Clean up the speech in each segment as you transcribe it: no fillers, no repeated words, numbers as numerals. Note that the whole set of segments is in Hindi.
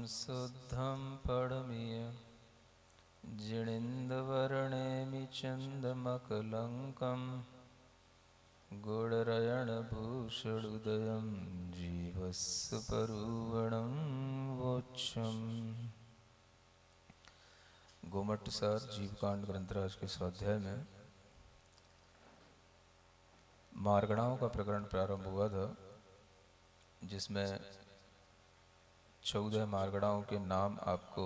शुद्धं पडमिय जिणिन्दवर्णेमि चन्दमकलङ्कं गुणरयणभूषणुदयं जीवस्य परुवणं वोच्छम्। गोमठ सार जीवकांड ग्रंथराज के स्वाध्याय में मार्गणाओं का प्रकरण प्रारंभ हुआ था, जिसमें 14 मार्गणाओं के नाम आपको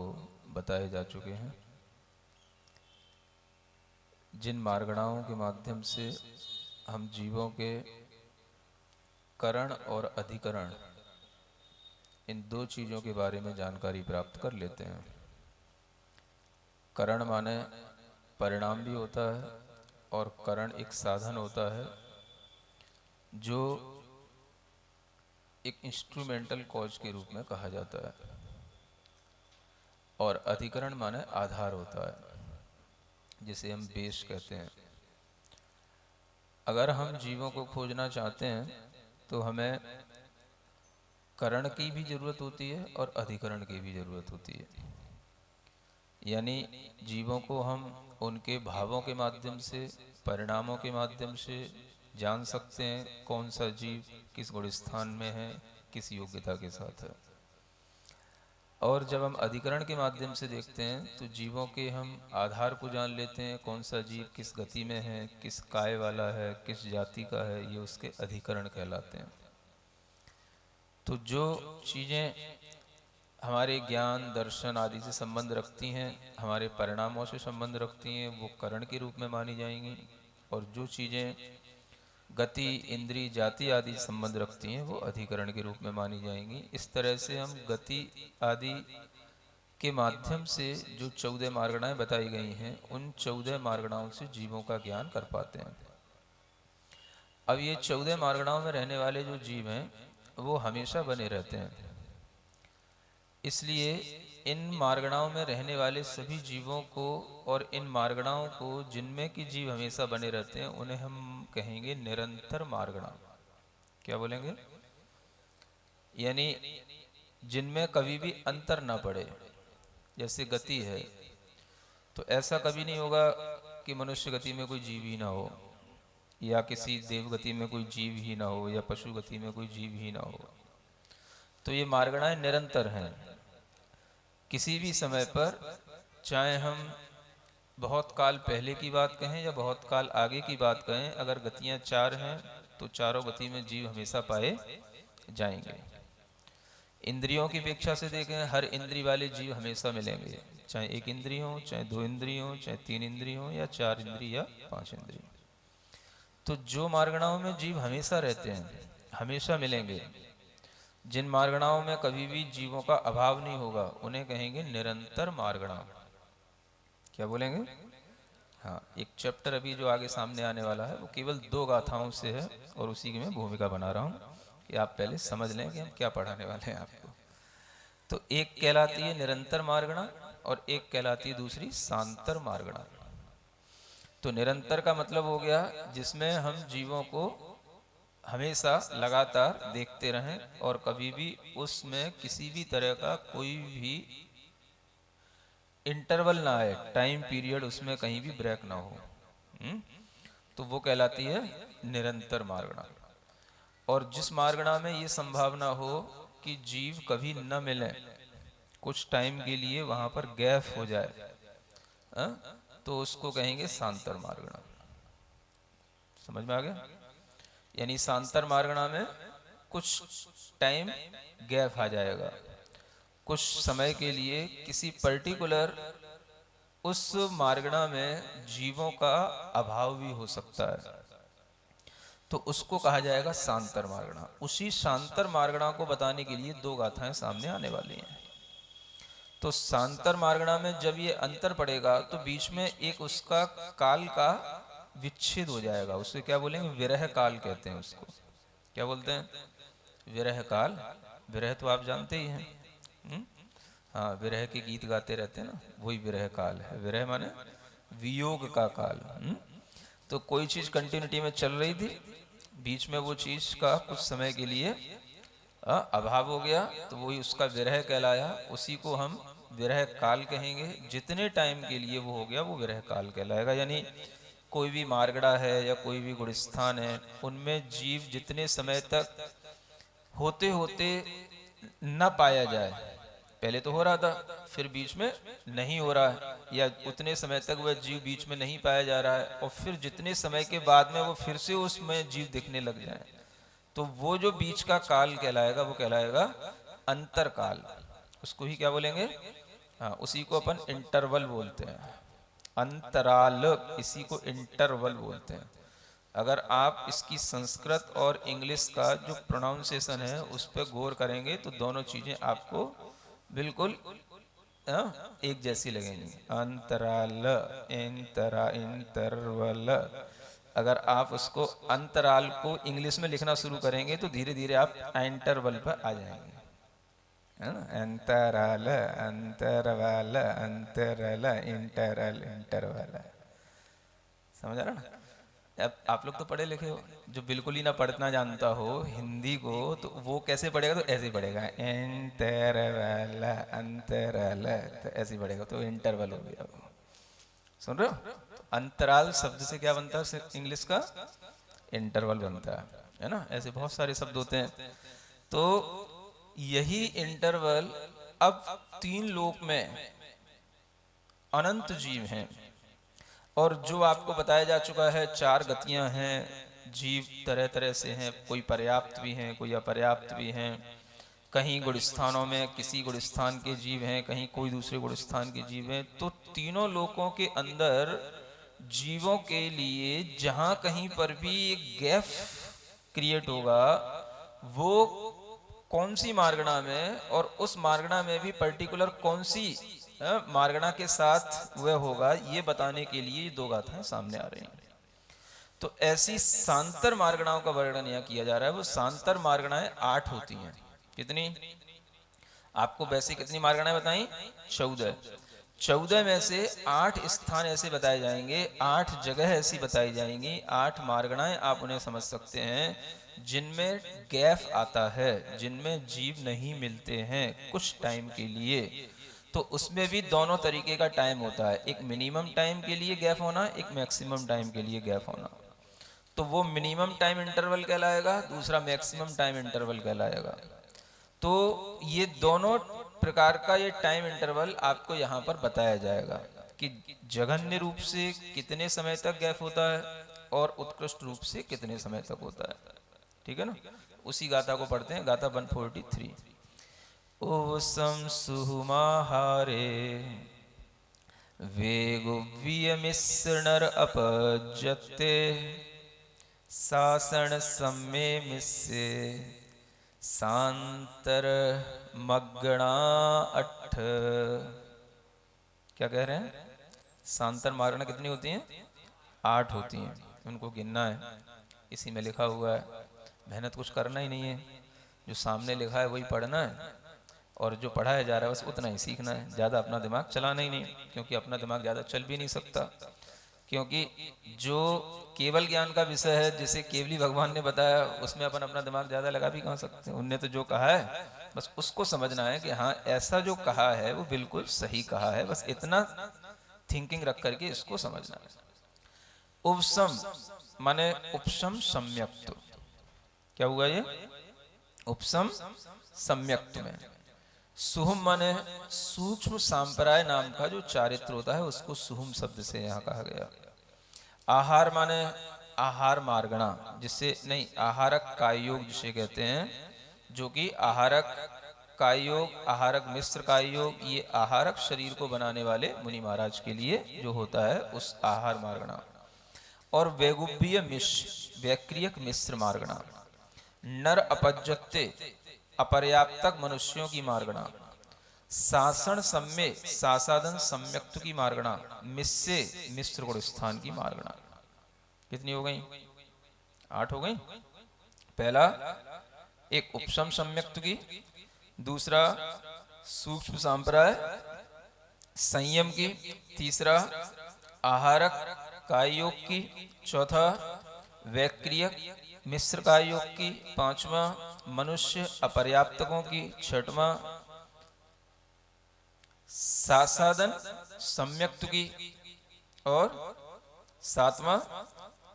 बताए जा चुके हैं। जिन मार्गणाओं के माध्यम से हम जीवों के करण और अधिकरण, इन दो चीज़ों के बारे में जानकारी प्राप्त कर लेते हैं। करण माने परिणाम भी होता है और करण एक साधन होता है जो एक इंस्ट्रूमेंटल कॉज के रूप में कहा जाता है, और अधिकरण माने आधार होता है, जिसे हम बेस कहते हैं। अगर हम जीवों को खोजना चाहते हैं तो हमें करण की भी जरूरत होती है और अधिकरण की भी जरूरत होती है। यानी जीवों को हम उनके भावों के माध्यम से, परिणामों के माध्यम से जान सकते हैं कौन सा जीव किस गुण स्थान में है, किस योग्यता के साथ है। और जब हम अधिकरण के माध्यम से देखते हैं तो जीवों के हम आधार को जान लेते हैं, कौन सा जीव किस गति में है, किस काय वाला है, किस जाति का है, ये उसके अधिकरण कहलाते हैं। तो जो चीज़ें हमारे ज्ञान, दर्शन आदि से संबंध रखती हैं, हमारे परिणामों से संबंध रखती हैं, वो करण के रूप में मानी जाएंगी। और जो चीज़ें गति, इंद्री, जाति आदि संबंध रखती हैं, वो अधिकरण के रूप में मानी जाएंगी। इस तरह से हम गति आदि के माध्यम से जो 14 मार्गणाएं बताई गई हैं, उन 14 मार्गणाओं से जीवों का ज्ञान कर पाते हैं। अब ये 14 मार्गणाओं में रहने वाले जो जीव हैं वो हमेशा बने रहते हैं, इसलिए इन मार्गणाओं में रहने वाले सभी जीवों को और इन मार्गणाओं को जिनमें कि जीव हमेशा बने रहते हैं, उन्हें हम कहेंगे निरंतर मार्गणा। क्या बोलेंगे? यानी जिनमें कभी भी अंतर ना पड़े। जैसे गति है तो ऐसा कभी नहीं होगा कि मनुष्य गति में कोई जीव ही ना हो, या किसी देव गति में कोई जीव ही ना हो, या पशु गति में कोई जीव ही ना हो। तो ये मार्गणाएं निरंतर हैं। किसी भी समय पर, चाहे हम बहुत काल पहले की बात कहें या बहुत काल आगे की बात कहें, अगर गतियां 4 हैं तो चारों गति में जीव हमेशा पाए जाएंगे। इंद्रियों की अपेक्षा से देखें, हर इंद्री वाले जीव हमेशा मिलेंगे, चाहे एक इंद्री हो, चाहे 2 इंद्री हो, चाहे 3 इंद्री हो, या 4 इंद्री या 5 इंद्री। तो जो मार्गणाओं में जीव हमेशा रहते हैं, हमेशा मिलेंगे, जिन मार्गणाओं में कभी भी जीवों का अभाव नहीं होगा, उन्हें कहेंगे निरंतर मार्गणा। क्या बोलेंगे? हाँ, एक चैप्टर अभी जो आगे सामने आने वाला है वो केवल 2 गाथाओं से है, और उसी की मैं भूमिका बना रहा हूँ कि आप पहले समझ लें कि हम क्या पढ़ाने वाले हैं आपको। तो एक कहलाती है निरंतर मार्गणा और एक कहलाती है दूसरी शांतर मार्गणा। तो निरंतर का मतलब हो गया जिसमें हम जीवों को हमेशा लगातार देखते रहें और कभी भी उसमें किसी भी तरह का कोई भी इंटरवल ना आए, टाइम पीरियड उसमें कहीं भी ब्रेक ना हो। तो वो कहलाती है निरंतर मार्गणा। और जिस मार्गणा में ये संभावना हो कि जीव कभी न मिले, कुछ टाइम के लिए वहां पर गैप हो जाए, तो उसको कहेंगे शांतर मार्गणा। समझ में आ गया? यानी शांतर मार्गणा में कुछ टाइम गैप आ जाएगा, कुछ समय के लिए किसी पर्टिकुलर उस मार्गणा में जीवों का अभाव भी हो सकता है, तो उसको कहा जाएगा शांतर मार्गणा। उसी शांतर मार्गणा को बताने के लिए 2 गाथाएं सामने आने वाली हैं। तो शांतर मार्गणा में जब ये अंतर पड़ेगा तो बीच में एक उसका काल का विच्छेद हो जाएगा। उससे क्या बोलेंगे? विरह काल कहते हैं उसको। क्या बोलते हैं? विरह काल। विरह तो आप जानते ही हैं। हाँ, विरह के गीत गाते रहते हैं ना, वही विरह काल है। विरह माने वियोग का काल। तो कोई चीज कंटिन्यूटी में चल रही थी, बीच में वो चीज का कुछ समय के लिए अभाव हो गया तो वही उसका विरह कहलाया, उसी को हम विरह काल कहेंगे। जितने टाइम के लिए वो हो गया वो विरह काल कहलाएगा। यानी कोई भी मार्गड़ा है या कोई भी गुणस्थान है, उनमें जीव जितने समय तक होते होते न पाया जाए, पहले तो हो रहा था फिर बीच में नहीं हो रहा है, या उतने समय तक वह जीव बीच में नहीं पाया जा रहा है और फिर जितने समय के बाद में वो फिर से उसमें जीव दिखने लग जाए, तो वो जो बीच का काल कहलाएगा वो कहलाएगा अंतर काल। उसको ही क्या बोलेंगे? हाँ, उसी को अपन इंटरवल बोलते हैं, अंतराल, इसी को इंटरवल बोलते हैं। अगर आप इसकी संस्कृत और इंग्लिश का जो प्रोनाउंसिएशन है उस पर गौर करेंगे तो दोनों चीजें आपको बिल्कुल एक जैसी लगेंगी। अंतराल, इंटरवल। अगर आप उसको अंतराल को इंग्लिश में लिखना शुरू करेंगे तो धीरे धीरे आप इंटरवल पर आ जाएंगे, है ना? अंतराल, अंतरवाल, अंतरल, इंटरल, इंटरवल। समझ आ रहा ना? अब आप लोग तो पढ़े लिखे हो, जो बिल्कुल ही ना पढ़ना जानता हो हिंदी को, तो वो कैसे पढ़ेगा? तो ऐसे ही पढ़ेगा, इंटरवल, अंतरल, तो ऐसे ही पढ़ेगा, तो इंटरवल हो गया। सुन रहे हो? तो अंतराल शब्द से क्या बनता है इंग्लिश का? इंटरवल बनता है ना? ऐसे बहुत सारे शब्द होते हैं। तो यही इंटरवल अब तीन लोक में अनंत जीव हैं, और जो आपको बताया जा चुका है चार गतियां हैं, जीव तरह तरह से हैं, कोई पर्याप्त भी हैं, कोई अपर्याप्त भी हैं। कहीं गुणस्थानों में किसी गुणस्थान के जीव हैं, कहीं कोई दूसरे गुणस्थान के जीव हैं। तो तीनों लोकों के अंदर जीवों के लिए जहां कहीं पर भी एक गैप क्रिएट होगा, वो कौन सी मार्गणा में, और उस मार्गणा में भी पर्टिकुलर कौन सी मार्गणा के साथ वह होगा, ये बताने के लिए ये दो गाथाएं सामने आ रही हैं। तो ऐसी सांतर मार्गणाओं का वर्णन यहाँ किया जा रहा है। वो सांतर मार्गणाएं 8 होती हैं। कितनी? आपको वैसे कितनी मार्गणाएं बताई? 14। 14 में से 8 स्थान ऐसे बताए जाएंगे, 8 जगह ऐसी बताई जाएंगी, 8 मार्गणाएं आप उन्हें समझ सकते हैं जिनमें गैप आता है, जिनमें जीव नहीं मिलते हैं कुछ टाइम के लिए। तो उसमें भी दोनों तरीके का टाइम होता है, एक मिनिमम टाइम के लिए गैप होना, एक मैक्सिमम टाइम के लिए गैप होना। तो वो मिनिमम टाइम इंटरवल कहलाएगा, दूसरा मैक्सिमम टाइम इंटरवल कहलाएगा। तो ये दोनों प्रकार का ये टाइम इंटरवल आपको यहाँ पर बताया जाएगा कि जघन्य रूप से कितने समय तक गैप होता है और उत्कृष्ट रूप से कितने समय तक होता है। ठीक है ना? उसी गाथा को पढ़ते हैं, गाथा 143। ओसम सुहुमाहारे वेगुव्यमिस्नर अपजते सासण सम्मे मिस्से सांतर मग्गणा अट्ठ। क्या कह रहे हैं? सांतर मारना कितनी होती हैं? 8 होती हैं। उनको गिनना है, इसी में लिखा हुआ है। मेहनत कुछ करना ही नहीं है, जो सामने लिखा है वही पढ़ना है, और जो पढ़ाया जा रहा है बस उतना ही सीखना है, ज़्यादा अपना दिमाग चलाना ही नहीं, क्योंकि अपना दिमाग ज़्यादा चल भी नहीं सकता। क्योंकि जो केवल ज्ञान का विषय है, जिसे केवली भगवान ने बताया, उसमें अपन अपना दिमाग ज़्यादा लगा भी कहाँ सकते हैं। उनने तो जो कहा है बस उसको समझना है कि हाँ ऐसा जो कहा है वो बिल्कुल सही कहा है, बस इतना थिंकिंग रख करके इसको समझना है। उपसम माने उपशम सम्यक्त। क्या हुआ ये? उपसम सम्यक्त में सुहुम माने सूक्ष्म सांप्राय नाम का जो चारित्र होता है उसको सुहुम शब्द से यहाँ कहा गया। आहार माने आहार मार्गणा, जिससे नहीं आहारक कायोग जिसे कहते हैं, जो कि आहारक कायोग, आहारक मिश्र कायोग, ये आहारक शरीर को बनाने वाले मुनि महाराज के लिए जो होता है उस आहार मार्गणा। और वैगुभ्य मिश्र वैक्रियक मिश्र मार्गणा, नर अपज्यते अपर्याप्तक मनुष्यों की मार्गणा, सासण सम्मे सासादन सम्यक्त की मार्गणा, मिस्से मिश्र गुणस्थान की मार्गणा। कितनी हो गई? 8 हो गई। पहला एक उपशम सम्यक्त की, दूसरा सूक्ष्म सांप्राय संयम की, तीसरा आहारक कायोग की, चौथा वैक्रियक मिश्र का योग की, पांचवा मनुष्य अपर्याप्तकों की, छठवां सासादन सम्यक्त की, और सातवां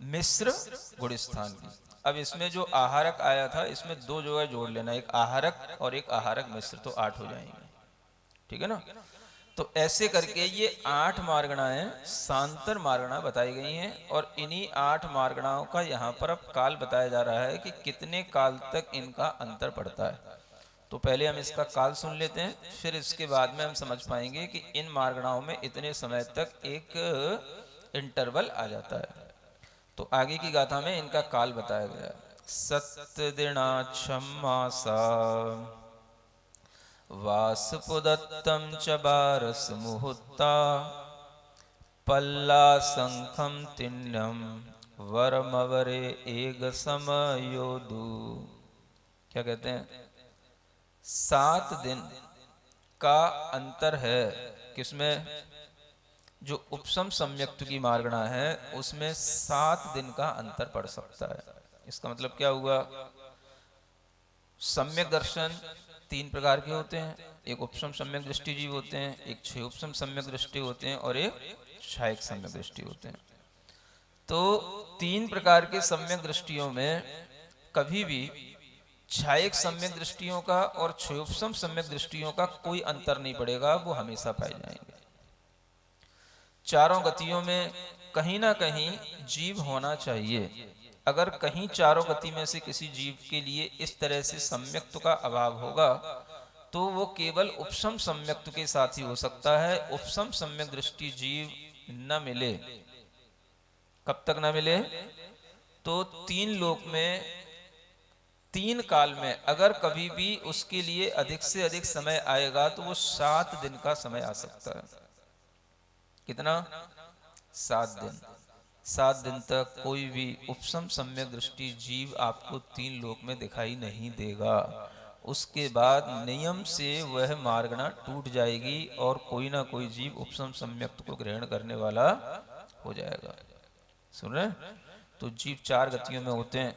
मिश्र गुणस्थान की। अब इसमें जो आहारक आया था, इसमें दो जो है जोड़ लेना, एक आहारक और एक आहारक मिश्र, तो 8 हो जाएंगे। ठीक है ना। तो ऐसे करके ये 8 मार्गणाएं सांतर मार्गणा बताई गई हैं, और इन्हीं 8 मार्गणाओं का यहाँ पर अब काल बताया जा रहा है कि कितने काल तक इनका अंतर पड़ता है। तो पहले हम इसका काल सुन लेते हैं, फिर इसके बाद में हम समझ पाएंगे कि इन मार्गणाओं में इतने समय तक एक इंटरवल आ जाता है। तो आगे की गाथा में इनका काल बताया गया। सत्यदिना क्षमासा वासपुदत्तम च बारस मुहूर्ता पल्ला संखम तिन्नम वरमवरे एक समयोदु। क्या कहते हैं? 7 दिन का अंतर है किसमें? जो उपसम सम्यक्त की मार्गणा है उसमें 7 दिन का अंतर पड़ सकता है। इसका मतलब क्या हुआ? सम्यक दर्शन 3 प्रकार के होते हैं, एक उपसम सम्यक दृष्टि जीव होते हैं, एक क्षय उपसम सम्यक दृष्टि होते हैं, और एक क्षायिक सम्यक दृष्टि होते हैं। तो 3 प्रकार के सम्यक दृष्टियों में कभी भी क्षायिक सम्यक दृष्टियों का और क्षयोपसम सम्यक दृष्टियों का कोई अंतर नहीं पड़ेगा, वो हमेशा पाए जाएंगे। चारों गतियों में कहीं ना कहीं जीव होना चाहिए। अगर कहीं चारों गति में से किसी जीव के लिए इस तरह से सम्यक्त का अभाव होगा तो वो केवल उपसम सम्यक्त के साथ ही हो सकता है। उपसम सम्यक दृष्टि जीव न मिले, कब तक न मिले? तो 3 लोक में 3 काल में अगर कभी भी उसके लिए अधिक से अधिक समय आएगा तो वो 7 दिन का समय आ सकता है। कितना? 7 दिन। 7 दिन तक कोई भी उपसम सम्यक दृष्टि जीव आपको 3 लोक में दिखाई नहीं देगा। उसके बाद नियम से वह मार्गणा टूट जाएगी और कोई ना कोई जीव उपसम सम्यक्त को ग्रहण करने वाला हो जाएगा। सुन रहे? तो जीव 4 गतियों में होते हैं,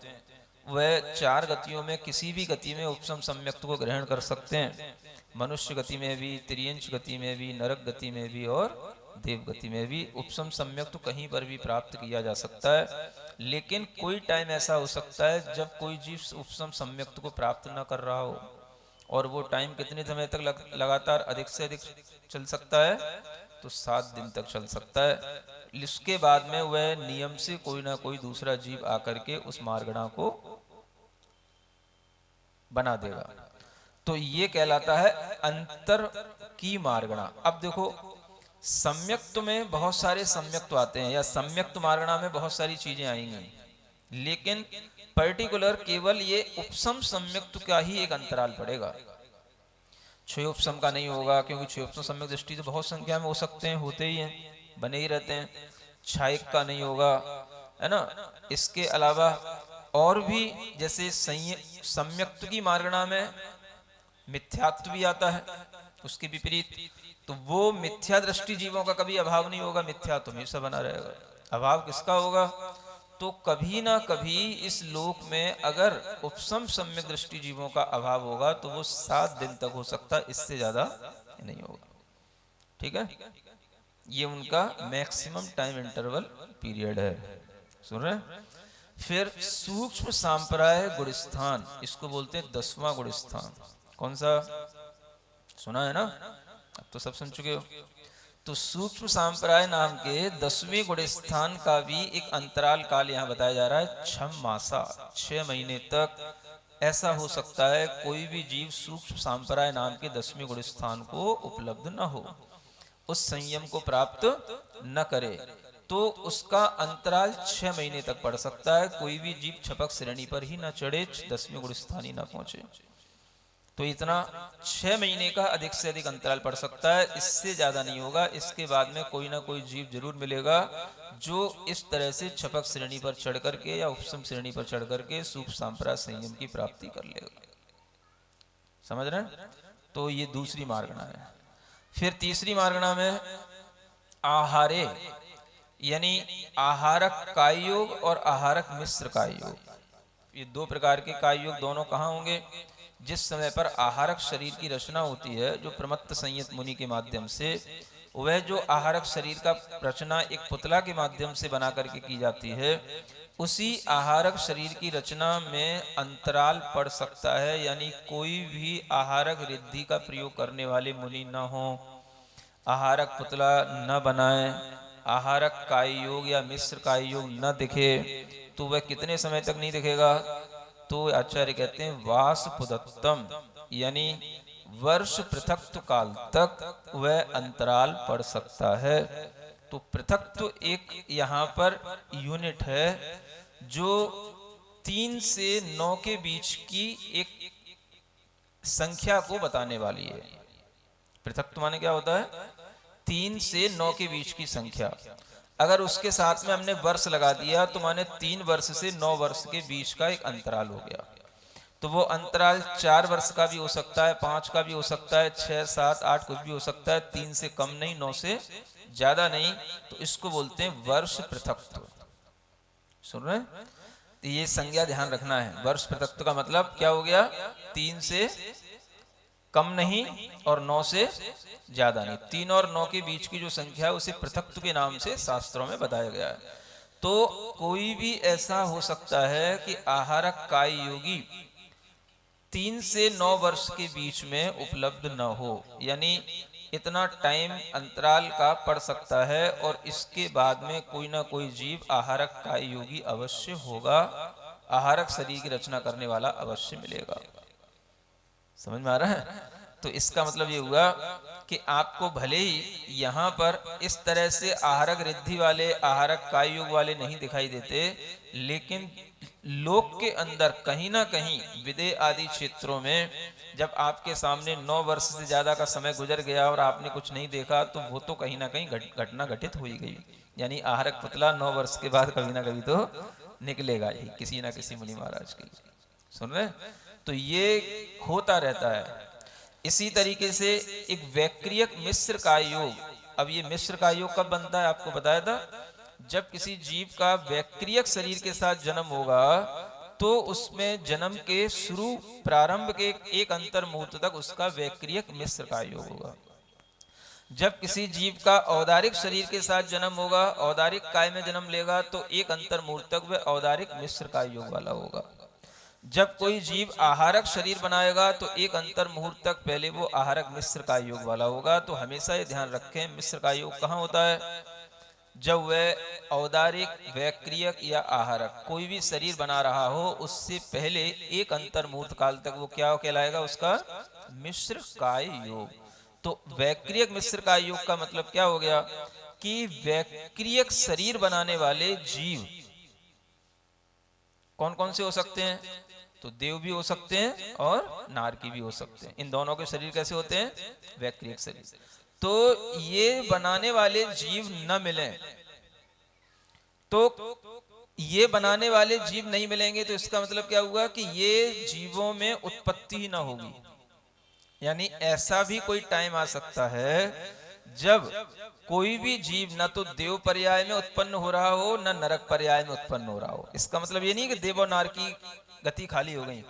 वह 4 गतियों में किसी भी गति में उपसम सम्यक्त को ग्रहण कर सकते हैं। मनुष्य गति में भी, त्रियंश गति में भी, नरक गति में भी और देव गति में भी उपसम सम्यक्त तो कहीं पर भी प्राप्त किया जा सकता है। लेकिन कोई टाइम ऐसा हो सकता है जब कोई जीव उपसम सम्यक्त को प्राप्त न कर रहा हो, और वो टाइम कितने समय तक लगातार अधिक से अधिक चल सकता है? तो 7 दिन तक चल सकता है। इसके बाद में वह नियम से कोई ना कोई दूसरा जीव आकर के उस मार्गणा को बना देगा। तो ये कहलाता है अंतर की मार्गणा। अब देखो, सम्यक्त में बहुत सारे सम्यक्त आते हैं, या सम्यक्त मार्गणा में बहुत सारी चीजें आएंगी, लेकिन पर्टिकुलर केवल ये उपसम सम्यक्त का ही एक अंतराल पड़ेगा। क्षय उपसम का नहीं होगा, क्योंकि क्षय उपसम सम्यक दृष्टि तो बहुत संख्या में हो सकते हैं, होते ही हैं, बने ही रहते हैं। क्षायिक का नहीं होगा, है ना। इसके अलावा और भी जैसे सम्यक्त की मार्गणा में मिथ्यात्व भी आता है, उसके विपरीत। तो वो मिथ्या दृष्टि जीवों का कभी अभाव नहीं होगा, मिथ्या तो हमेशा बना रहेगा। अभाव किसका होगा? तो कभी ना कभी इस लोक में अगर उपसम सम्यक दृष्टि जीवों का अभाव होगा तो वो 7 दिन तक हो सकता है, इससे ज्यादा नहीं होगा। ठीक है, ये उनका मैक्सिमम टाइम इंटरवल पीरियड है। सुन रहे? फिर सूक्ष्म सांप्राय गुणस्थान, इसको बोलते हैं 10वां गुणस्थान। कौन सा? सुना है ना, अब तो सब सुन चुके हो। तो सूक्ष्म सांप्राय नाम के 10वें गुणस्थान का भी एक अंतराल काल यहाँ बताया जा रहा है, 6 मासा, 6 महीने तक। ऐसा हो सकता है कोई भी जीव सूक्ष्म सांप्राय नाम के 10वें गुणस्थान को उपलब्ध न हो, उस संयम को प्राप्त न करे, तो उसका अंतराल 6 महीने तक पड़ सकता है। कोई भी जीव छपक श्रेणी पर ही न चढ़े, 10वें गुणस्थान ही न पहुंचे। तो इतना 6 महीने का अधिक से अधिक अंतराल पड़ सकता है, इससे ज्यादा नहीं होगा। इसके बाद में कोई ना कोई जीव जरूर मिलेगा जो इस तरह से छपक श्रेणी पर चढ़ करके या उपसम श्रेणी पर चढ़ करके सूक्ष्म सांप्राय संयम की प्राप्ति कर लेगा। समझ रहे हैं? तो ये दूसरी मार्गणा है। फिर तीसरी मार्गणा में आहारे, यानी आहारक काय योग और आहारक मिश्र काय योग, ये दो प्रकार के काय योग दोनों कहाँ होंगे? जिस समय पर आहारक शरीर की रचना होती है, जो प्रमत्त संयत मुनि के माध्यम से, वह जो आहारक शरीर का रचना एक पुतला के माध्यम से बना करके की जाती है, उसी आहारक शरीर की रचना में अंतराल पड़ सकता है। यानी कोई भी आहारक रिद्धि का प्रयोग करने वाले मुनि न हो, आहारक पुतला न बनाए, आहारक काय योग या मिश्र काय योग न दिखे, तो वह कितने समय तक नहीं दिखेगा? तो आचार्य कहते हैं वासपुदत्तम, यानी वर्ष पृथक्त्व काल तक वह अंतराल पड़ सकता है। तो पृथक्त्व एक यहाँ पर यूनिट है जो 3 से 9 के बीच की एक संख्या को बताने वाली है। पृथक्त्व माने क्या होता है? 3 से 9 के बीच की संख्या। अगर उसके साथ में हमने वर्ष लगा दिया तो माने 3 वर्ष से 9 वर्ष के बीच का एक अंतराल हो गया। तो वो अंतराल 4 वर्ष का भी हो सकता है, 5 का भी हो सकता है, 6, 7, 8 कुछ भी हो सकता है, 3 से कम नहीं, 9 से ज्यादा नहीं। तो इसको बोलते हैं वर्ष पृथक्त्व। सुन रहे हैं? तो ये संज्ञा ध्यान रखना है। वर्ष पृथक्त्व का मतलब क्या हो गया? 3 से कम नहीं और 9 से ज्यादा नहीं। 3 और 9 के बीच की जो संख्या है उसे पृथक्त्व के नाम से शास्त्रों में बताया गया है। तो कोई भी ऐसा हो सकता है कि आहारक काय योगी 3 से 9 वर्ष के बीच में उपलब्ध न हो, यानी इतना टाइम अंतराल का पड़ सकता है, और इसके बाद में कोई ना कोई जीव आहारक काय योगी अवश्य होगा, आहारक शरीर की रचना करने वाला अवश्य मिलेगा। समझ में आ रहा है? तो इसका मतलब ये हुआ कि आपको भले ही यहाँ पर इस तरह से आहारक रिद्धि वाले, आहारक काय योग वाले नहीं दिखाई देते, लेकिन लोक के अंदर कहीं ना कहीं विदेह आदि क्षेत्रों में जब आपके सामने 9 वर्ष से ज्यादा का समय गुजर गया और आपने कुछ नहीं देखा, तो वो तो कहीं ना कहीं घटना घटित हो ही गई। यानी आहारक पुतला 9 वर्ष के बाद कभी ना कभी तो निकलेगा ही, किसी ना किसी मुनि महाराज की। सुन रहे? तो ये होता रहता है। इसी तरीके से एक वैक्रियक मिश्र काय योग। अब ये मिश्र काय योग कब बनता है? आपको बताया था, जब किसी जीव का वैक्रियक शरीर के साथ जन्म होगा तो उसमें जन्म के शुरू प्रारंभ के एक अंतर मुहूर्त तक उसका वैक्रियक मिश्र काय योग होगा। जब किसी जीव का औदारिक शरीर के साथ जन्म होगा, औदारिक काय में जन्म लेगा, तो एक अंतर मुहूर्त तक वह औदारिक मिश्र काय योग वाला होगा। जब कोई जीव आहारक शरीर बनाएगा तो एक अंतर मुहूर्त तक पहले वो आहारक मिश्र काय योग वाला होगा। तो हमेशा ये ध्यान रखें, मिश्र काय योग कहाँ होता है? जब वह औदारिक, वैक्रियक या आहारक कोई भी शरीर बना रहा हो, उससे पहले एक अंतर मुहूर्त काल तक वो क्या कहलाएगा? उसका मिश्र काय योग। तो वैक्रियक मिश्र काय योग का मतलब क्या हो गया? कि वैक्रियक शरीर बनाने वाले जीव कौन कौन से हो सकते हैं? तो देव भी हो सकते हैं और नारकी भी हो सकते हैं। इन दोनों के शरीर कैसे होते हैं? वैक्रियक शरीर। तो ये बनाने वाले जीव न मिले, तो ये बनाने वाले जीव नहीं मिलेंगे, तो इसका मतलब क्या हुआ कि ये जीवों में उत्पत्ति ही ना होगी। यानी ऐसा भी कोई टाइम आ सकता है जब कोई भी जीव न तो देव पर्याय में उत्पन्न हो रहा हो, न नरक पर्याय में उत्पन्न हो रहा हो। इसका मतलब ये नहीं कि देव और नार की गति खाली हो गई।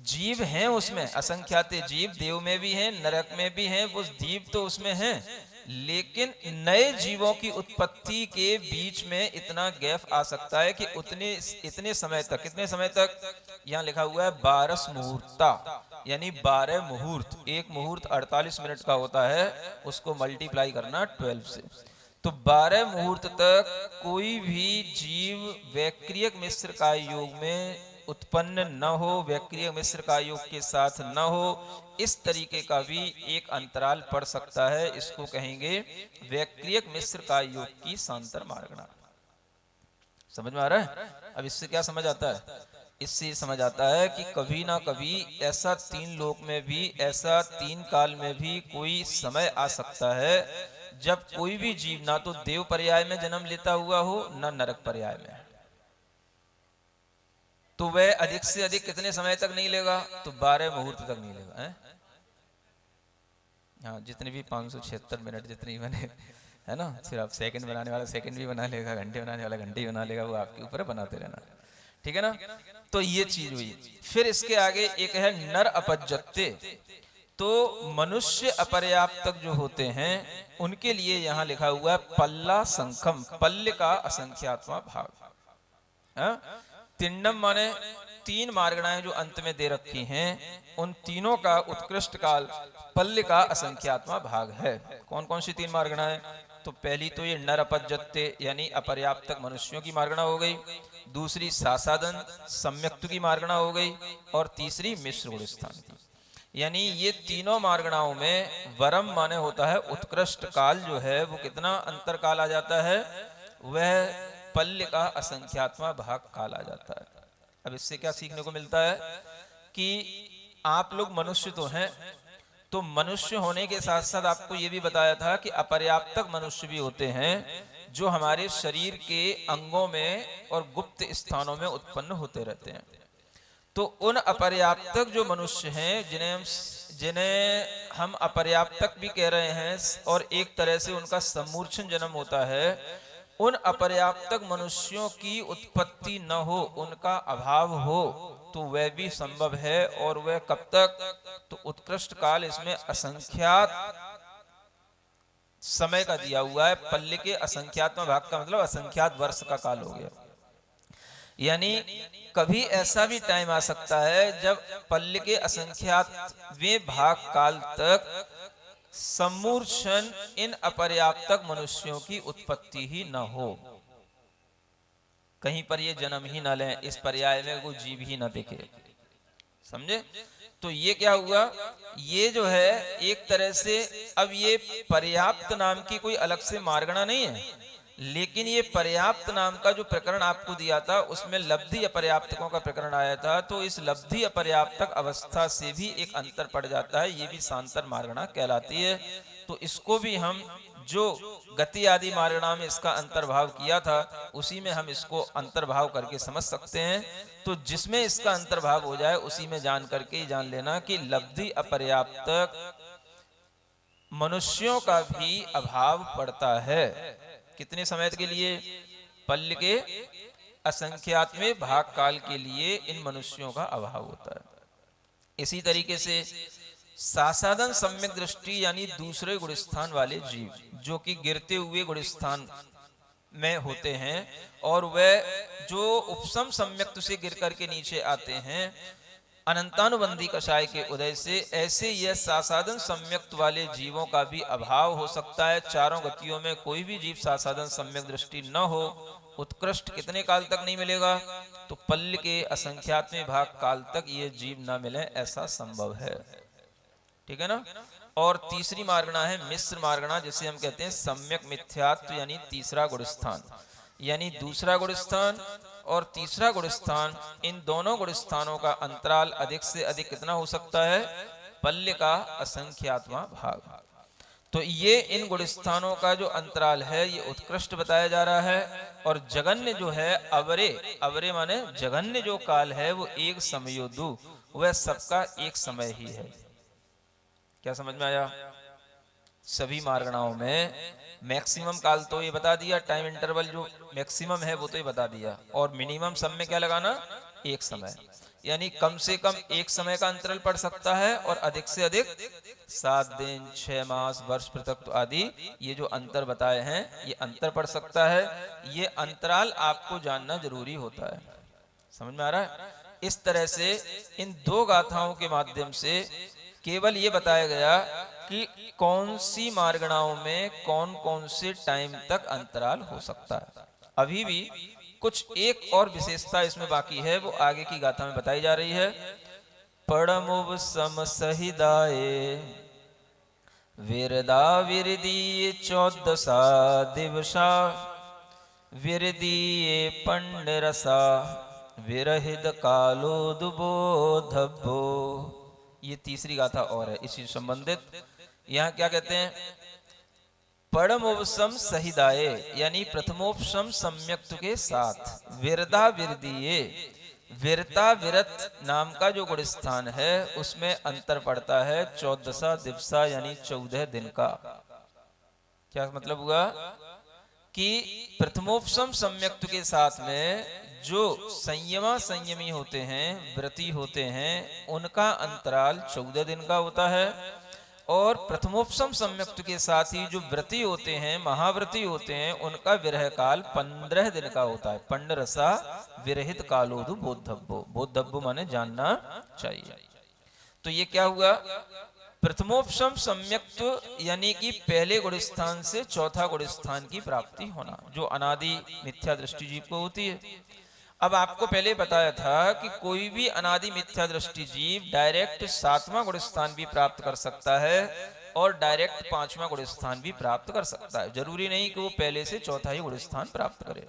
जीव हैं उसमें, असंख्यात जीव देव में भी हैं, नरक में भी हैं, वो जीव तो उसमें हैं, लेकिन नए जीवों की उत्पत्ति के बीच में इतना गैप आ सकता है कि इतने समय तक, कितने समय तक? यहाँ लिखा हुआ है 12 मुहूर्ता, यानी 12 मुहूर्त। एक मुहूर्त 48 मिनट का होता है, उसको मल्टीप्लाई करना 12 से। तो 12 मुहूर्त तक कोई भी जीव वैक्रियक मिश्र काय योग में उत्पन्न न हो, वैक्रियक मिश्र काय योग के साथ न हो, इस तरीके का भी एक अंतराल पड़ सकता है। इसको कहेंगे वैक्रियक मिश्र काय योग की सांतर मार्गणा। समझ में आ रहा है? अब इससे क्या समझ आता है? इससे समझ आता है कि कभी ना कभी ऐसा 3 लोक में भी, ऐसा 3 काल में भी कोई समय आ सकता है जब कोई भी जीव ना तो देव पर्याय में जन्म लेता हुआ हो, ना नरक पर्याय में। तो वह अधिक से अधिक कितने समय तक नहीं लेगा? तो 12 मुहूर्त तक नहीं लेगा है? हाँ, जितने भी 576 मिनट जितनी बने, है ना? फिर आप सेकंड बनाने वाला सेकंड भी बना लेगा, घंटे बनाने वाला घंटे भी बना लेगा, वो आपके ऊपर बनाते रहना। ठीक है ना। तो ये चीज हुई। फिर इसके आगे एक है नर अपज्जते। तो मनुष्य अपर्याप्तक जो होते हैं उनके लिए यहां लिखा हुआ है पल्ला संखम, पल्य का असंख्यात्मा भाग। हाँ? तिंडम माने तीन मार्गणाएं जो अंत में दे रखी हैं, उन तीनों का उत्कृष्ट काल पल्य का असंख्यात्मा भाग है। कौन कौन सी तीन मार्गणाएं? तो पहली तो ये नर अपज्जते यानी अपर्याप्तक मनुष्यों की मार्गणा हो गई, दूसरी सासादन सम्यक्त की मार्गणा हो गई, और तीसरी मिश्र गुणस्थान की। यानी ये तीनों मार्गणाओं में वरम माने होता है उत्कृष्ट काल, जो है वो कितना अंतर काल आ जाता है, वह पल्य का असंख्यात्मा भाग काल आ जाता है। अब इससे क्या सीखने को मिलता है कि आप लोग मनुष्य तो हैं, तो मनुष्य होने के साथ साथ आपको ये भी बताया था कि अपर्याप्तक मनुष्य भी होते हैं जो हमारे शरीर के अंगों में और गुप्त स्थानों में उत्पन्न होते रहते हैं। तो उन अपर्याप्तक जो मनुष्य हैं जिन्हें हम अपर्याप्तक भी कह रहे हैं और एक तरह से उनका सम्मूर्छन जन्म होता है, उन अपर्याप्तक मनुष्यों की उत्पत्ति न हो, उनका अभाव हो, तो वह भी संभव है। और वह कब तक? तो उत्कृष्ट काल इसमें असंख्यात समय का दिया हुआ है। पल्ले के असंख्यात्म भाग का मतलब असंख्यात वर्ष का काल हो गया। यानी कभी ऐसा भी टाइम आ सकता है जब पल्ले के असंख्यातवें भाग काल तक सम्मूर्छन इन अपर्याप्तक मनुष्यों की उत्पत्ति ही न हो, कहीं पर ये जन्म ही न लें, इस पर्याय में कोई जीव ही न दिखे। समझे? तो ये क्या हुआ, ये जो है एक तरह से, अब ये पर्याप्त नाम की कोई अलग से मार्गणा नहीं है, लेकिन ये पर्याप्त नाम का जो प्रकरण आपको दिया था उसमें लब्धि अपर्याप्तकों का प्रकरण आया था, तो इस लब्धि अपर्याप्तक अवस्था से भी एक अंतर पड़ जाता है, ये भी सांतर मार्गणा कहलाती है। तो इसको भी हम जो गति आदि मार्गणा में इसका अंतर्भाव किया था, उसी में हम इसको अंतर्भाव करके समझ सकते हैं। तो जिसमें इसका अंतर्भाव हो जाए उसी में जान करके ही जान लेना कि लब्धि अपर्याप्तक मनुष्यों का भी अभाव पड़ता है। कितने समय के लिए? पल्य के असंख्यातवें भाग काल के लिए इन मनुष्यों का अभाव होता है। इसी तरीके से सासादन सम्यक दृष्टि यानी दूसरे गुणस्थान वाले जीव जो कि गिरते हुए गुणस्थान में होते हैं और वह जो उपसम सम्यक्त से गिर करके नीचे आते हैं अनंतानुबंधी कषाय के उदय से, ऐसे यह सासादन सम्यक्त वाले जीवों का भी अभाव हो सकता है। चारों गतियों में कोई भी जीव सासादन सम्यक दृष्टि न हो, उत्कृष्ट कितने काल तक नहीं मिलेगा? तो पल्य के असंख्यातवें भाग काल तक ये जीव न मिले, ऐसा संभव है। ठीक है ना। और तीसरी मार्गणा है मिश्र मार्गणा, जिसे हम कहते हैं सम्यक मिथ्यात्व यानी तीसरा गुणस्थान। यानी दूसरा गुणस्थान और तीसरा गुणस्थान, इन दोनों गुणस्थानों का अंतराल अधिक से अधिक कितना हो सकता है? पल्य का असंख्यातवां भाग। तो ये इन गुणस्थानों का जो अंतराल है ये उत्कृष्ट बताया जा रहा है। और जगन्य जो है अवरे, अवरे माने जगन्य जो काल है वो एक समयोदु, वह सबका एक समय ही है। क्या समझ में आया? सभी मार्गणाओं में मैक्सिमम काल तो ये बता दिया, टाइम इंटरवल जो मैक्सिमम है वो तो ये बता दिया, और मिनिमम सब में क्या लगाना? एक समय। यानी कम से कम एक समय का अंतराल पड़ सकता है और अधिक से अधिक 7 दिन 6 मास वर्ष पृथक आदि ये जो अंतर बताए हैं ये अंतर पड़ सकता है। ये अंतराल आपको जानना जरूरी होता है। समझ में आ रहा है? इस तरह से इन दो गाथाओं के माध्यम से केवल ये बताया गया कि कौन सी मार्गणाओं में कौन कौन से टाइम तक अंतराल हो सकता है। अभी भी कुछ एक और विशेषता इसमें बाकी है, वो आगे की गाथा में बताई जा रही है। पड़मुव सम सहिदाये विरदा विरदीये 14 दिवसा विरदीये पंडरसा विरहित कालो दुबो धब्बो। ये तीसरी गाथा और है इसी संबंधित। यहाँ क्या कहते हैं? पड़मोपसम सहिदाये यानी प्रथमोपसम सम्यक्त के साथ विरदा विरदीये, विरता विरत नाम का जो गुणस्थान है उसमें अंतर पड़ता है 14 दिवसा यानी 14 दिन का। क्या मतलब हुआ कि प्रथमोपसम सम्यक्त के साथ में जो संयमा संयमी होते हैं, व्रती होते हैं, उनका अंतराल 14 दिन का होता है। और प्रथमोपसम सम्यक्त के साथ ही जो व्रती होते हैं, महाव्रती होते हैं, उनका विरह काल 15 दिन का होता है। पंडरसा विरहित कालोदु बोद्धब्बो, बोद्धब्बो माने जानना चाहिए। तो ये क्या हुआ? प्रथमोपसम सम्यक्त यानी कि पहले गुण स्थान से चौथा गुण स्थान की प्राप्ति होना, जो अनादि मिथ्या दृष्टि जीव को होती है। अब आपको पहले बताया था कि कोई भी अनादि मिथ्या दृष्टि जीव डायरेक्ट 7वां गुण स्थान भी प्राप्त कर सकता है और डायरेक्ट 5वां गुण स्थान भी प्राप्त कर सकता है। जरूरी नहीं कि वो पहले से चौथा ही गुण स्थान प्राप्त करे।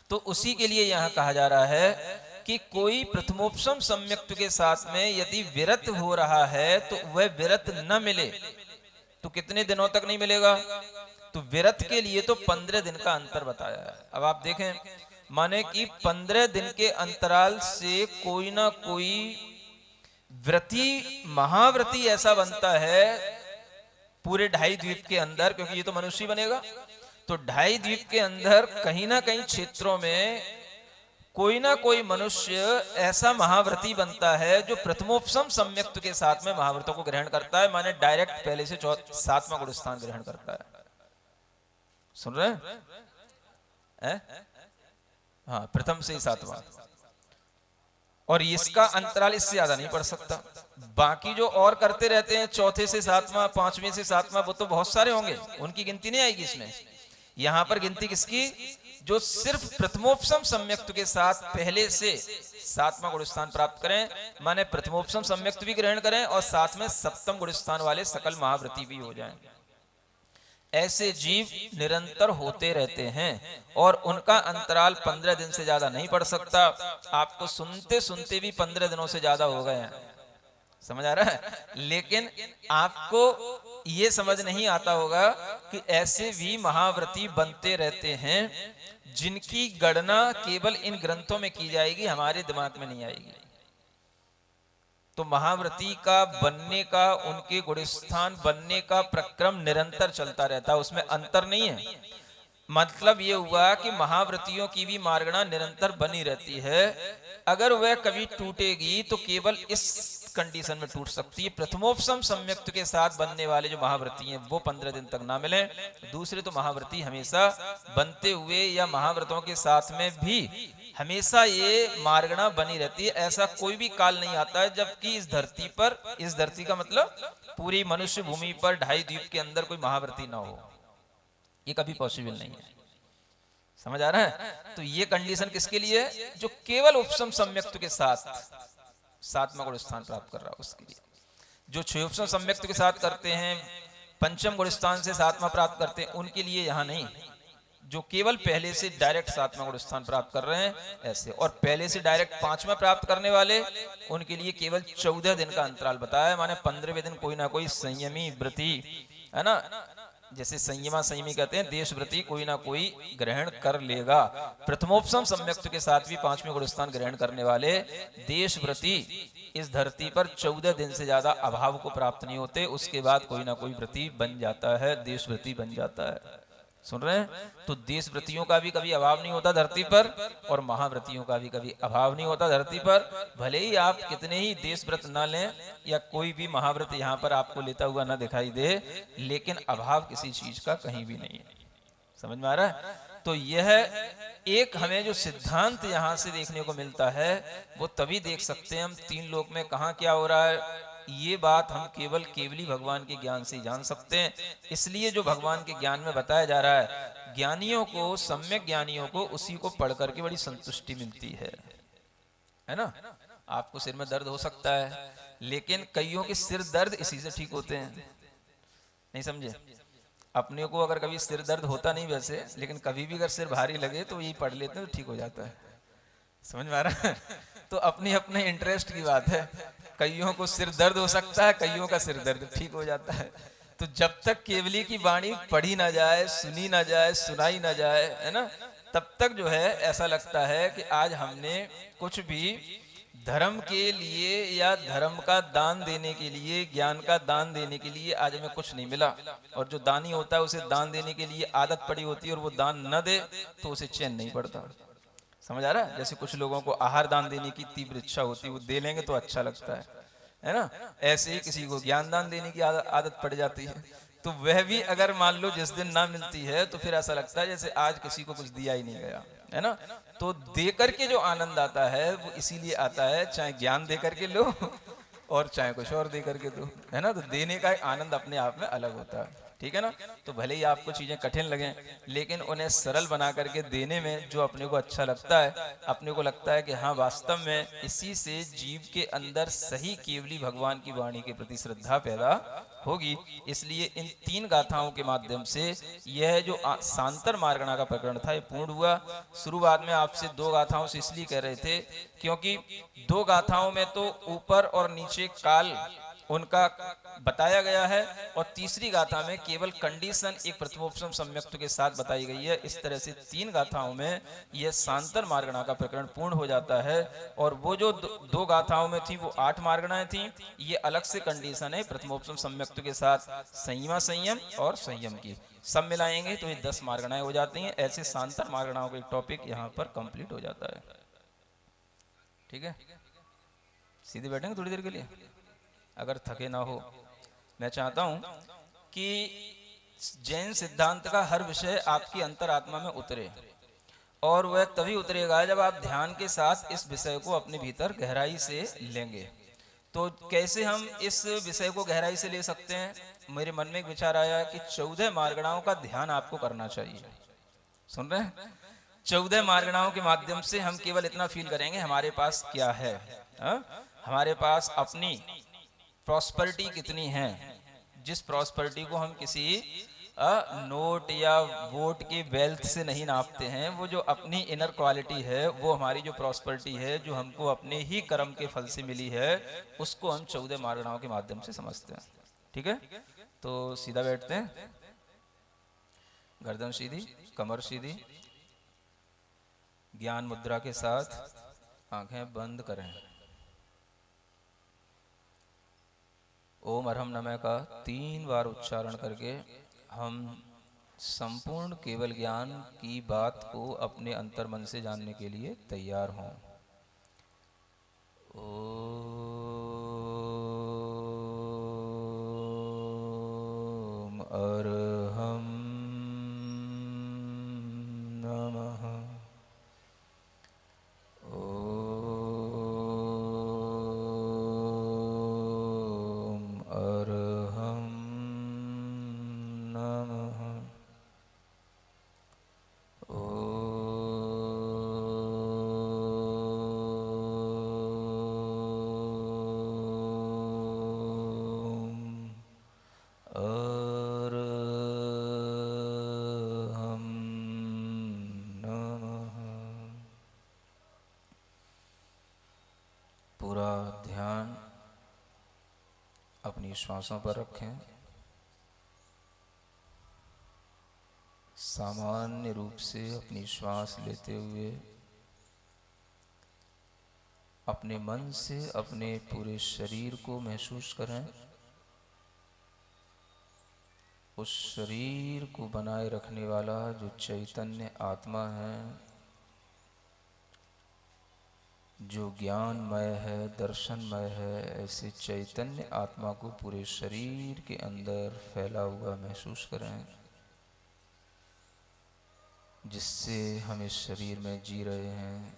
तो उसी के लिए यहां कहा जा रहा है कि कोई प्रथमोपसम सम्यक्त के साथ में यदि विरत हो रहा है तो वह विरत न मिले तो कितने दिनों तक नहीं मिलेगा? तो विरत के लिए तो 15 दिन का अंतर बताया है। अब आप देखें, माने कि 15 दिन के अंतराल से कोई ना कोई व्रती महाव्रती ऐसा बनता है पूरे 2.5 द्वीप के अंदर, क्योंकि ये तो मनुष्य बनेगा, तो 2.5 द्वीप के अंदर कहीं ना कहीं क्षेत्रों में कोई ना कोई मनुष्य ऐसा महाव्रती बनता है जो प्रथमोपसम सम्यक्त के साथ में महाव्रतों को ग्रहण करता है, माने डायरेक्ट पहले से 7वां गुण स्थान ग्रहण करता है। सुन रहे हैं? हाँ, प्रथम से ही 7वां। और इसका अंतराल इससे ज्यादा नहीं पड़ सकता। बाकी जो और करते रहते हैं चौथे से 7वां, 5वें से 7वां, वो तो बहुत सारे होंगे, उनकी गिनती नहीं आएगी इसमें। यहां पर गिनती किसकी? जो सिर्फ प्रथमोपसम सम्यक्त के साथ पहले से 7वां गुण स्थान प्राप्त करें, माने प्रथमोपसम सम्यक्त भी ग्रहण करें और साथ में 7वें गुण स्थान वाले सकल महाव्रती भी हो जाएं। ऐसे जीव निरंतर होते रहते हैं और उनका अंतराल 15 दिन से ज्यादा नहीं पड़ सकता। आपको सुनते सुनते भी 15 दिनों से ज्यादा हो गए हैं, समझ आ रहा है? लेकिन आपको ये समझ नहीं आता होगा कि ऐसे भी महाव्रती बनते रहते हैं जिनकी गणना केवल इन ग्रंथों में की जाएगी, हमारे दिमाग में नहीं आएगी। तो महाव्रती का बनने का, उनके गुणस्थान बनने का प्रक्रम निरंतर चलता रहता है, उसमें अंतर नहीं है। मतलब ये हुआ कि महाव्रतियों की भी मार्गणा निरंतर बनी रहती है। अगर वह कभी टूटेगी तो केवल इस कंडीशन में टूट सकती है, प्रथमोपसम सम्यक्त के साथ बनने वाले जो महाव्रती हैं वो 15 दिन तक ना मिले। दूसरे तो महाव्रती हमेशा बनते हुए या महाव्रतों के साथ में भी हमेशा ये मार्गणा बनी रहती है। ऐसा कोई भी काल नहीं आता है जबकि इस धरती पर, इस धरती का मतलब पूरी मनुष्य भूमि पर 2.5 द्वीप के अंदर कोई महाव्रती ना हो, ये कभी पॉसिबल नहीं है। समझ आ रहा है? तो ये कंडीशन किसके लिए? जो केवल उपसम सम्यक्त के साथ 7वां गुण स्थान प्राप्त कर रहा है उसके लिए। जो 6 उपसम सम्यक्त के साथ करते हैं, पंचम गुण स्थान से 7वां प्राप्त करते हैं, उनके लिए यहां नहीं। जो केवल पहले से डायरेक्ट 7वां गुण स्थान प्राप्त कर रहे हैं ऐसे, और पहले से डायरेक्ट 5वां प्राप्त करने वाले, उनके लिए केवल 14 दिन का अंतराल बताया है। माने 15वें दिन कोई ना कोई संयमी व्रती, है ना, जैसे संयमा संयमी कहते हैं, देश व्रती कोई ना कोई ग्रहण कर लेगा। प्रथमोपसम सम्यक्त के साथ भी 5वें गुण स्थान ग्रहण करने वाले देश व्रती इस धरती पर 14 दिन से ज्यादा अभाव को प्राप्त नहीं होते। उसके बाद कोई ना कोई व्रती बन जाता है, देश व्रती बन जाता है। सुन रहे हैं? तो देश व्रतियों का भी कभी अभाव नहीं होता धरती पर, और महाव्रतियों का भी कभी अभाव नहीं होता धरती पर। भले ही आप कितने ही देश व्रत ना लें या कोई भी महाव्रत यहाँ पर आपको लेता हुआ ना दिखाई दे, लेकिन अभाव किसी चीज का कहीं भी नहीं है। समझ में आ रहा है? तो यह एक हमें जो सिद्धांत यहाँ से देखने को मिलता है वो तभी देख सकते हैं हम 3 लोक में कहाँ क्या हो रहा है। ये बात हम केवल केवली भगवान के ज्ञान से जान सकते हैं। इसलिए जो भगवान के ज्ञान में बताया जा रहा है, ज्ञानियों को, सम्यक ज्ञानियों को उसी को पढ़ करके बड़ी संतुष्टि मिलती है ना। आपको सिर में दर्द हो सकता है, लेकिन कईयों के सिर दर्द इसी से ठीक होते हैं। नहीं समझे? अपने को अगर कभी सिर दर्द होता नहीं वैसे, लेकिन कभी भी अगर सिर भारी लगे तो यही पढ़ लेते हैं तो ठीक हो जाता है। समझ में आ रहा है? तो अपनी अपने इंटरेस्ट की बात है। कईयों को सिर दर्द हो सकता है, कईयों का सिर दर्द ठीक हो जाता है। तो जब तक केवली की वाणी पढ़ी ना जाए, सुनी ना जाए, सुनाई ना जाए, है ना, तब तक जो है ऐसा लगता है कि आज हमने कुछ भी धर्म के लिए या धर्म का दान देने के लिए, ज्ञान का दान देने के लिए आज हमें कुछ नहीं मिला। और जो दानी होता है उसे दान देने के लिए आदत पड़ी होती है, और वो दान न दे तो उसे चैन नहीं पड़ता। समझ आ रहा है? जैसे कुछ लोगों को आहार दान देने की तीव्र इच्छा होती है, वो दे लेंगे तो अच्छा लगता है ना? ऐसे ही किसी को ज्ञान दान देने की आदत पड़ जाती है, तो वह भी अगर मान लो जिस दिन ना मिलती है तो फिर ऐसा लगता है जैसे आज किसी को कुछ दिया ही नहीं गया, है ना? तो दे करके जो आनंद आता है वो इसीलिए आता है, चाहे ज्ञान दे करके लो और चाहे कुछ और दे करके दो, है ना? तो देने का एक आनंद अपने आप में अलग होता है, ठीक है ना? तो भले ही आपको चीजें कठिन लगें, लेकिन उन्हें सरल बना करके देने में जो अपने को अच्छा लगता है, अपने को लगता है कि हाँ वास्तव में इसी से जीव के अंदर सही केवली भगवान की वाणी के प्रति श्रद्धा पैदा होगी। इसलिए इन 3 गाथाओं के माध्यम से यह जो सांतर मार्गणा का प्रकरण था ये पूर्ण हुआ। शुरुआत में आपसे 2 गाथाओं से इसलिए कह रहे थे क्योंकि 2 गाथाओं में तो ऊपर और नीचे काल उनका बताया गया है, और तीसरी गाथा में केवल कंडीशन एक प्रथमोपसम सम्यक्त के साथ बताई गई है। इस तरह से 3 गाथाओं में यह सांतर मार्गणा का प्रकरण पूर्ण हो जाता है। और वो जो 2 गाथाओं में थी वो 8 मार्गणाएं थी, ये अलग से कंडीशन है प्रथमोपसम सम्यक्त के साथ संयमा संयम और संयम की, सब मिलाएंगे तो ये 10 मार्गणाएं हो जाती हैं। ऐसे सांतर मार्गणाओं का एक टॉपिक यहाँ पर कंप्लीट हो जाता है, ठीक है? सीधे बैठेंगे थोड़ी देर के लिए, अगर थके ना हो। मैं चाहता हूं कि जैन सिद्धांत का हर विषय आपकी अंतरात्मा में उतरे, और वह तभी उतरेगा जब आप ध्यान के साथ इस विषय को अपने भीतर गहराई से लेंगे। तो कैसे हम इस विषय को गहराई से ले सकते हैं? मेरे मन में एक विचार आया कि 14 मार्गणाओं का ध्यान आपको करना चाहिए। सुन रहे हैं? 14 मार्गणाओं के माध्यम से हम केवल इतना फील करेंगे हमारे पास क्या है, हा? हमारे पास अपनी प्रॉस्पेरिटी कितनी है, जिस प्रॉस्पेरिटी को हम किसी नोट या वोट के वेल्थ से नहीं नापते हैं, वो जो अपनी इनर क्वालिटी है, वो हमारी जो प्रॉस्पेरिटी है जो हमको अपने ही कर्म के फल से मिली है, उसको हम 14 मार्गणाओं के माध्यम से समझते हैं, ठीक है? तो सीधा बैठते हैं, गर्दन सीधी, कमर सीधी, ज्ञान मुद्रा के साथ आंखें बंद करें। ओम अरहम नमः का 3 बार उच्चारण करके हम संपूर्ण केवल ज्ञान की बात को अपने अंतर मन से जानने के लिए तैयार हों। ओम अरहम नमः। पूरा ध्यान अपनी श्वासों पर रखें। सामान्य रूप से अपनी श्वास लेते हुए अपने मन से अपने पूरे शरीर को महसूस करें। उस शरीर को बनाए रखने वाला जो चैतन्य आत्मा है, जो ज्ञानमय है, दर्शनमय है, ऐसे चैतन्य आत्मा को पूरे शरीर के अंदर फैला हुआ महसूस करें, जिससे हम इस शरीर में जी रहे हैं।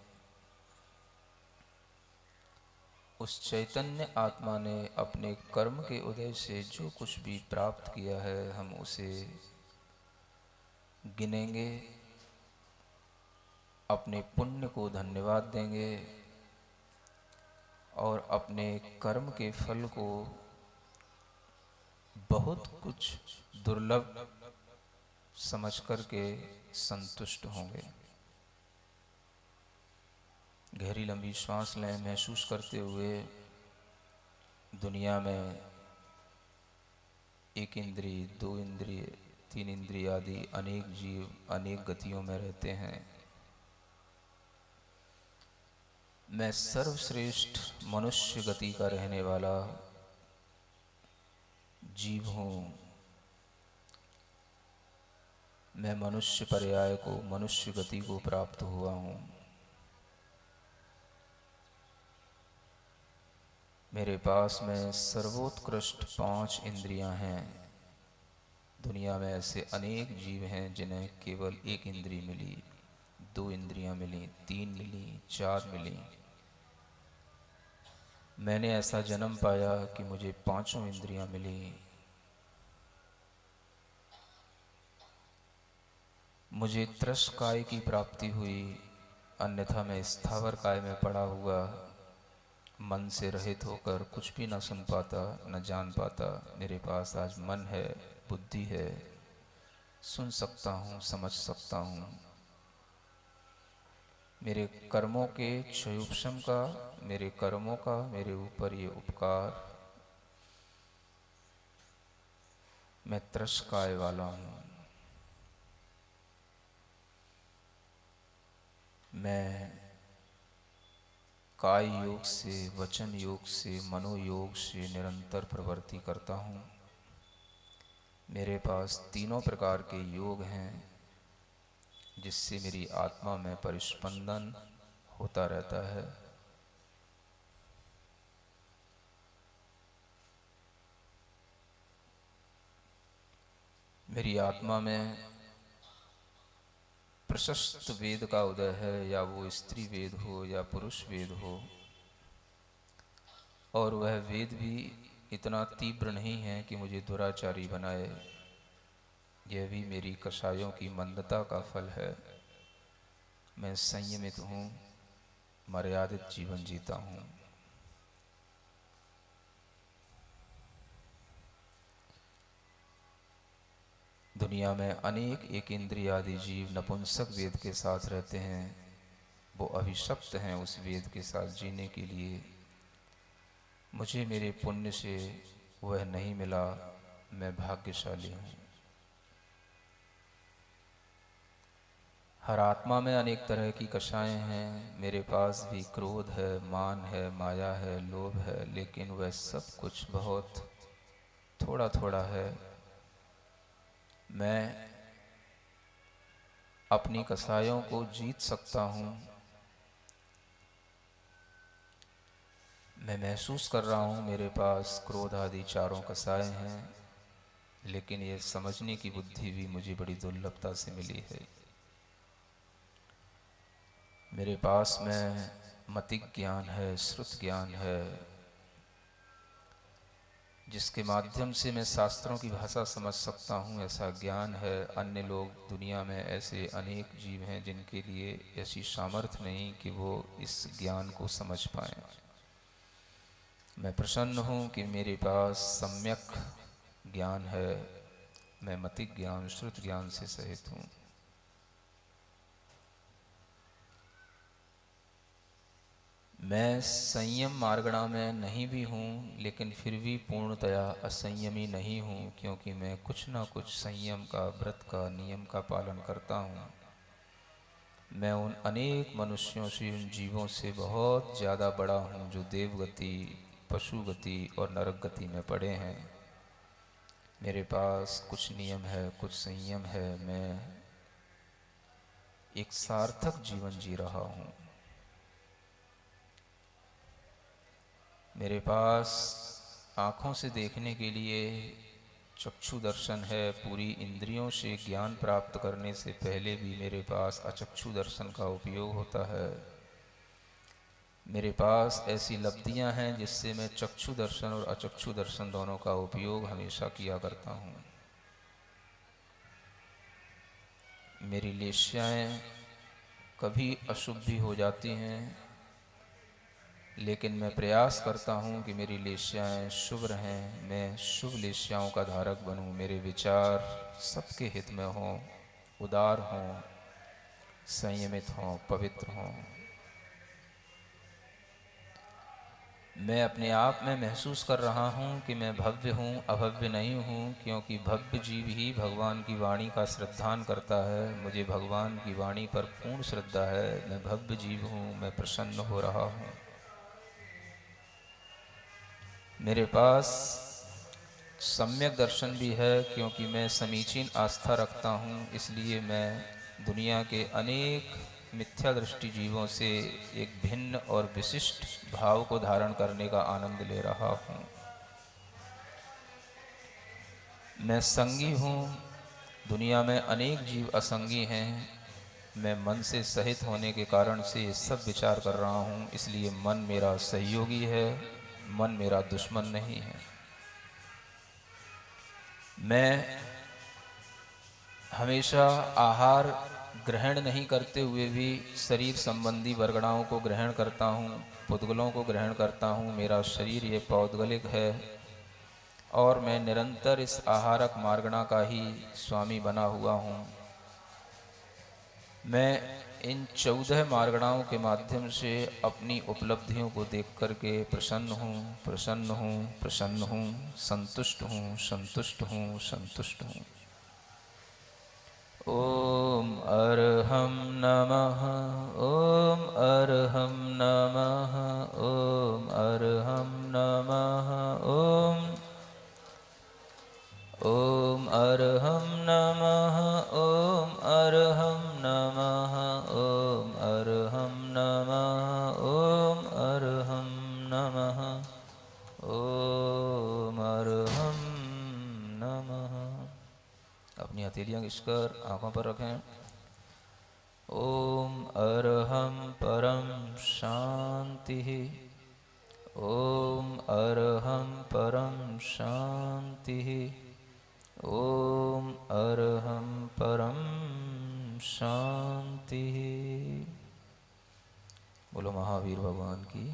उस चैतन्य आत्मा ने अपने कर्म के उदय से जो कुछ भी प्राप्त किया है, हम उसे गिनेंगे, अपने पुण्य को धन्यवाद देंगे और अपने कर्म के फल को बहुत कुछ दुर्लभ समझ करके संतुष्ट होंगे। गहरी लंबी श्वास लें, महसूस करते हुए दुनिया में 1 इंद्रिय, 2 इंद्रिय, 3 इंद्रिय आदि अनेक जीव अनेक गतियों में रहते हैं। मैं सर्वश्रेष्ठ मनुष्य गति का रहने वाला जीव हूँ। मैं मनुष्य पर्याय को, मनुष्य गति को प्राप्त हुआ हूँ। मेरे पास में सर्वोत्कृष्ट 5 इंद्रियां हैं। दुनिया में ऐसे अनेक जीव हैं जिन्हें केवल एक इंद्री मिली, 2 इंद्रियां मिली, 3 मिली, 4 मिली। मैंने ऐसा जन्म पाया कि मुझे 5 इंद्रियां मिली। मुझे त्रस काय की प्राप्ति हुई, अन्यथा मैं स्थावर काय में पड़ा हुआ मन से रहित होकर कुछ भी न सुन पाता, न जान पाता। मेरे पास आज मन है, बुद्धि है, सुन सकता हूँ, समझ सकता हूँ। मेरे कर्मों के क्षयोपशम का, मेरे कर्मों का मेरे ऊपर ये उपकार, मैं त्रस काय वाला हूँ। मैं काय योग से, वचन योग से, मनोयोग से निरंतर प्रवृत्ति करता हूँ। मेरे पास तीनों प्रकार के योग हैं जिससे मेरी आत्मा में परिस्पंदन होता रहता है। मेरी आत्मा में प्रशस्त वेद का उदय है, या वो स्त्री वेद हो या पुरुष वेद हो, और वह वेद भी इतना तीव्र नहीं है कि मुझे दुराचारी बनाए। यह भी मेरी कषायों की मंदता का फल है। मैं संयमित हूँ, मर्यादित जीवन जीता हूँ। दुनिया में अनेक एक इंद्रिय आदि जीव नपुंसक वेद के साथ रहते हैं। वो अभिशप्त हैं उस वेद के साथ जीने के लिए। मुझे मेरे पुण्य से वह नहीं मिला। मैं भाग्यशाली हूँ। हर आत्मा में अनेक तरह की कषाएं हैं। मेरे पास भी क्रोध है, मान है, माया है, लोभ है, लेकिन वह सब कुछ बहुत थोड़ा थोड़ा है। मैं अपनी कसायों को जीत सकता हूँ। मैं महसूस कर रहा हूँ मेरे पास क्रोध आदि चारों कसाय हैं, लेकिन ये समझने की बुद्धि भी मुझे बड़ी दुर्लभता से मिली है। मेरे पास में मतिक ज्ञान है, श्रुत ज्ञान है, जिसके माध्यम से मैं शास्त्रों की भाषा समझ सकता हूँ। ऐसा ज्ञान है। अन्य लोग, दुनिया में ऐसे अनेक जीव हैं जिनके लिए ऐसी सामर्थ्य नहीं कि वो इस ज्ञान को समझ पाएं। मैं प्रसन्न हूँ कि मेरे पास सम्यक ज्ञान है। मैं मतिक ज्ञान, श्रुत ज्ञान से सहित हूँ। मैं संयम मार्गणा में नहीं भी हूँ, लेकिन फिर भी पूर्णतया असंयमी नहीं हूँ, क्योंकि मैं कुछ ना कुछ संयम का, व्रत का, नियम का पालन करता हूँ। मैं उन अनेक मनुष्यों से, उन जीवों से बहुत ज़्यादा बड़ा हूँ जो देवगति, पशु गति और नरक गति में पड़े हैं। मेरे पास कुछ नियम है, कुछ संयम है। मैं एक सार्थक जीवन जी रहा हूँ। मेरे पास आँखों से देखने के लिए चक्षु दर्शन है। पूरी इंद्रियों से ज्ञान प्राप्त करने से पहले भी मेरे पास अचक्षु दर्शन का उपयोग होता है। मेरे पास ऐसी लब्धियां हैं जिससे मैं चक्षु दर्शन और अचक्षु दर्शन दोनों का उपयोग हमेशा किया करता हूँ। मेरी लेश्याएँ कभी अशुभ भी हो जाती हैं, लेकिन मैं प्रयास करता हूँ कि मेरी लेश्याएँ शुभ रहें। मैं शुभ लेश्याओं का धारक बनूँ। मेरे विचार सबके हित में हों, उदार हों, संयमित हों, पवित्र हों। मैं अपने आप में महसूस कर रहा हूँ कि मैं भव्य हूँ, अभव्य नहीं हूँ, क्योंकि भव्य जीव ही भगवान की वाणी का श्रद्धान करता है। मुझे भगवान की वाणी पर पूर्ण श्रद्धा है। मैं भव्य जीव हूँ। मैं प्रसन्न हो रहा हूँ। मेरे पास सम्यक दर्शन भी है, क्योंकि मैं समीचीन आस्था रखता हूँ। इसलिए मैं दुनिया के अनेक मिथ्या दृष्टि जीवों से एक भिन्न और विशिष्ट भाव को धारण करने का आनंद ले रहा हूँ। मैं संगी हूँ, दुनिया में अनेक जीव असंगी हैं। मैं मन से सहित होने के कारण से ये सब विचार कर रहा हूँ, इसलिए मन मेरा सहयोगी है, मन मेरा दुश्मन नहीं है। मैं हमेशा आहार ग्रहण नहीं करते हुए भी शरीर संबंधी वर्गणाओं को ग्रहण करता हूँ, पुद्गलों को ग्रहण करता हूँ। मेरा शरीर ये पौद्गलिक है और मैं निरंतर इस आहारक मार्गणा का ही स्वामी बना हुआ हूँ। मैं इन 14 मार्गणाओं के माध्यम से अपनी उपलब्धियों को देख करके प्रसन्न हूँ, प्रसन्न हूँ, प्रसन्न हूँ, संतुष्ट हूँ, संतुष्ट हूँ, संतुष्ट हूँ। ओम अर्हं नमः, ओम अर्हं नमः, ओम अर्हं नमः, ओम अर्हं नमः, ओम अर्हं नमः, ओम अर्हं नमः, ओम अर्हं नमः, ओम अर्हं नमः। अपनी हथेलियाँ घिसकर आँखों पर रखें। ओम अर्हं परम शांति, ओम अर्हं परम शांति, ओम अर्हं परम शांति। बोलो महावीर भगवान की।